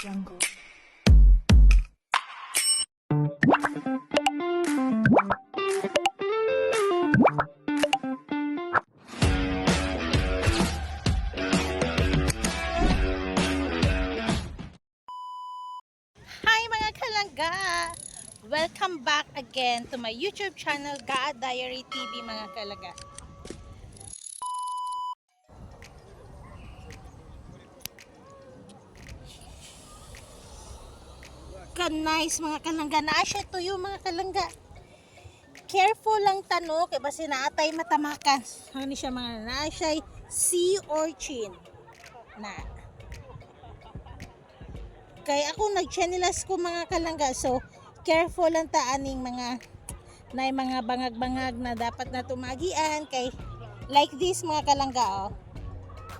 jungle. Hi mga kalangga! Welcome back again to my YouTube channel, Gaa Diary TV mga kalangga. Nice mga kalangga, naa siya tuyo mga kalangga. Careful lang tano kay basi naatay matamakan. Ano siya mga naa siya sea urchin na. Kaya ako nagchanilas ko mga kalangga, so careful lang ta aning mga bangag-bangag na dapat na tumagian kay like this mga kalangga oh.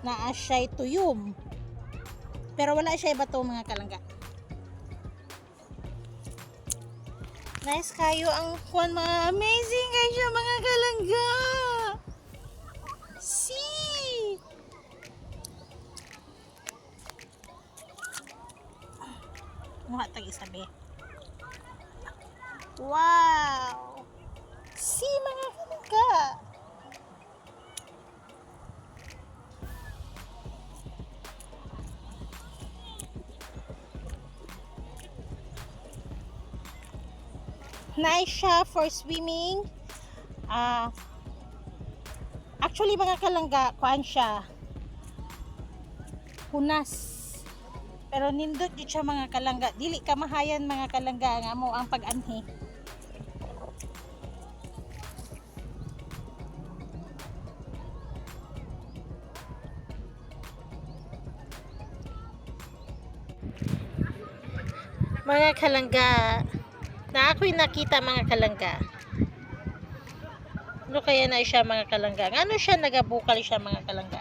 Naa siya tuyom. Pero wala siya bato mga kalangga. Nice kayo ang kuan mga amazing guys siya mga kalangga. See. Mukha tag isabi. Wow. See mga kalangga. Nice siya for swimming. Actually mga kalangga, kuan siya. Hunas. Pero nindot jud siya mga kalangga. Dili ka mahayan mga kalangga nga mo ang pag-anhi. Mga kalangga, na ako'y nakita mga kalangga. Ano kaya na siya mga kalangga? Ano siya nagabukal siya mga kalangga?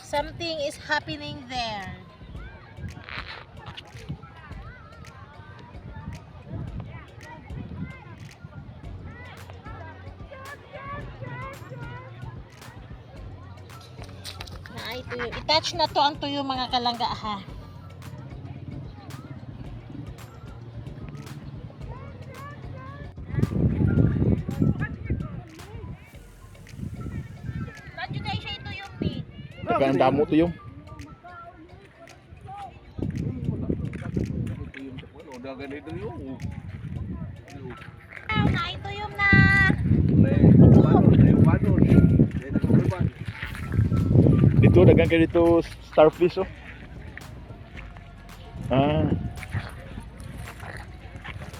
Something is happening there. Ay, tuyo. I-touch na to ang tuyo mga kalangga ha. Radyo tayo siya ito yung big. Ang damo to yung. Na ito yung na. Dito, dagang kayo dito starfish oh. Ah,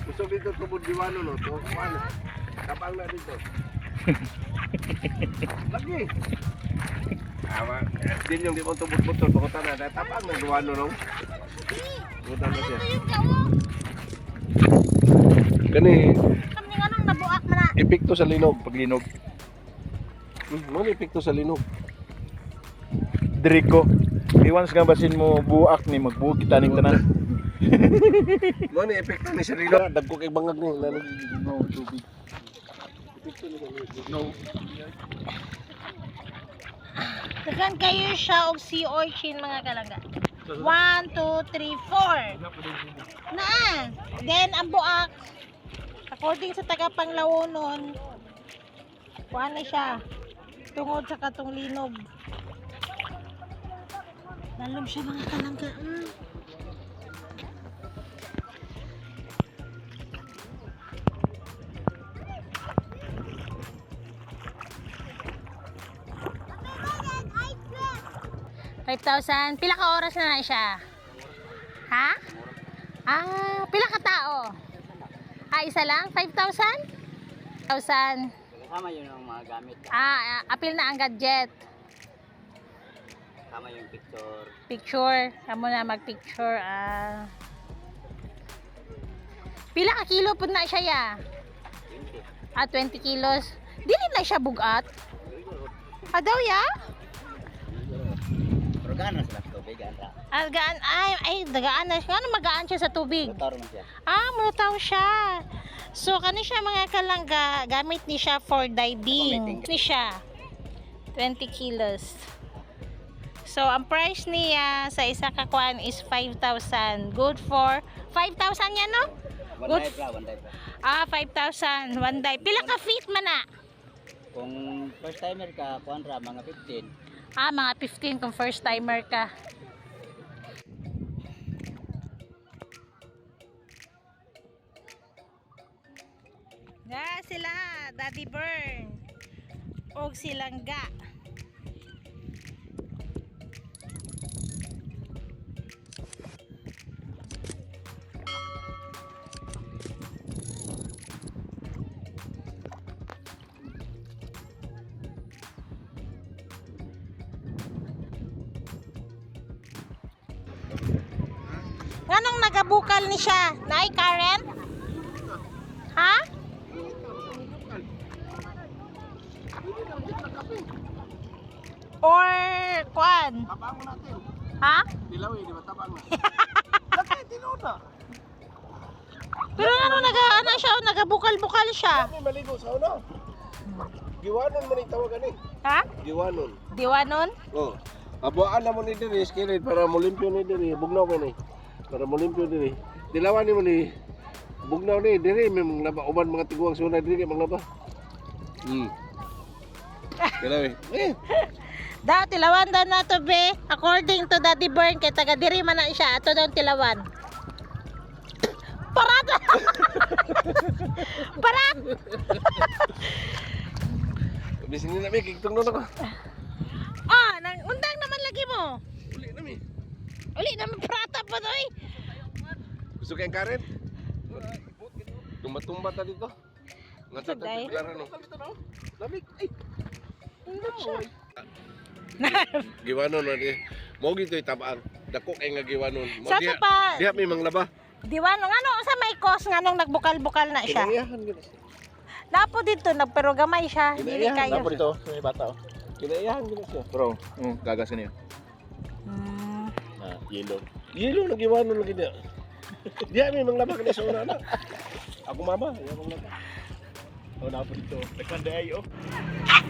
Gusto dito tubod diwano no, to ano? Kapang na dito. Lagi. Awa, din yung di mo tubod-butol pakutan na tapang na diwano no. Buta na siya. Ito yung kawo. Kani Kami nga nang nabuak na. epekto sa linog, pag linog. Mo epekto sa linog. Drico. Iwan sa basin mo buak ni magbuok kita ning tanan. Mo ni epekto ni sa linog. Dagko kay bangag ni lanog no tubig. Epekto ni no. Dagan kayo siya og sea urchin mga kalangga. 1, 2, 3, 4. Na. Then ang buak according sa taga Panglawonon, kuan na siya. Tungod sa katong linog. Nalom siya mga kalangga. 5,000. Pila ka oras na siya? Ha? Pila ka tao? Isa lang? 5,000? 1,000. Kasama yun ang mga gamit. Apil na ang gadget. Kasama yung picture. Picture. Kamu na mag-picture. Pila ka kilo po na siya ya? 20. 20 kilos. Dili na siya bugat. Daw ya? Pero gano'n sila sa tubig. Gaan. Ay, dagaan na siya. Ano magaan siya sa tubig? Motor mo siya. Mulutaw siya. So, kani siya mga kalangga, gamit ni siya for diving. Ni siya. 20 kilos. So, ang price niya sa isa ka kuan is 5,000. Good for 5,000 yan, no? One Good. day pa, one day pa. Ah, 5,000. One day. Pila ka feet man na? Kung first timer ka, kuhan ra, mga 15. Ah, mga 15 kung first timer ka. Sila, Daddy Burn. Og silang ga. Nganong nagabukal ni siya? Nay Karen? Ha? Or kwan? Tabang mo natin. Ha? Dilaw eh, di ba tabang na? Pero ano ano siya, nagabukal-bukal siya. Kami maligo sa una. Giwanon man yung tawagan eh. Ha? Giwanon. Diwanon? Oh. Abuaan na mo ni diri, skirit para mulimpyo ni diri, bugnaw mo ni. Para mulimpyo diri. Dilawan ni mo ni. Bugnaw ni diri, may mga laba uban mga tiguang suna diri mga laba. Dilaw eh. Daw, tilawan daw na to be. According to Daddy Burn, kay taga diri man na siya. Ato daw tilawan. Parada! Parad! Bisin ni nami kigtong no ko. Ah, undang naman lagi mo. Uli nami. Uli naman prata pa to eh. Gusto kayong karet? Tumba-tumba ta dito. Nga sa Day. tagpilaran no. Lamig. Ay. Giwanon na di. Mo gito itabaan. Dako kay nga giwanon. Sa pa, Diha may manglaba. Diwanon, ano sa may kos nga nung nagbukal-bukal na siya. Kinaiyahan gid. Napo dito, nagpero gamay siya. Dili Kinaiyahan, kayo. Tapos dito, may bata oh. Kinaiyahan gid siya. Bro, gagasin niya. Hmm. Yellow. Yelo na giwanon lagi dia. Diha may manglaba kani sa una na. Ako mama, ya manglaba. Oh, napo dito. Nagkanda ayo.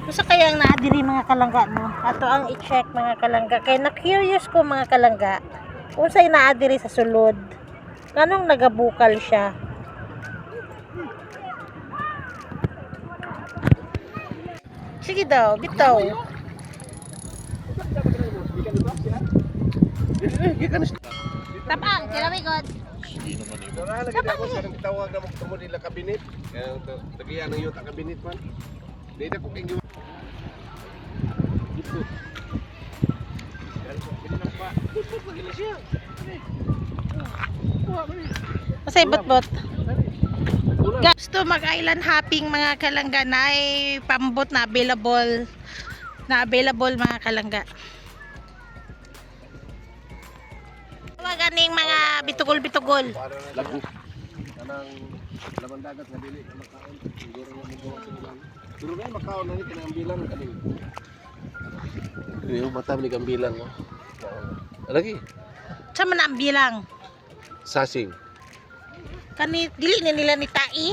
Gusto kayang naadiri mga kalangga no? Ato ang i-check mga kalangga. Kaya na-curious ko mga kalangga. Kung sa'y naadiri sa sulod. Kanong nagabukal siya? Sige daw, bitaw. Tapang, kilamigod. Hindi naman eh. Wala lagi ako sa nang tawag na mo tumo nila kabinet. Kaya tagiya ng yuta kabinet man. Dito ko kay giwa. Dito. Masay bot-bot. Gusto mag-island hopping mga kalangga na ay pambot na available mga kalangga. Maganing mga bitugol-bitugol. Lago. Kanang laman dagat nga dili ka makaon. Siguro nga magawa sa ilang. Pero nga makaon na ni kanang bilang kaning. Yung mata ni kang bilang no. Lagi. Sa man ang bilang. Sasing. Kani dili ni nila ni tai.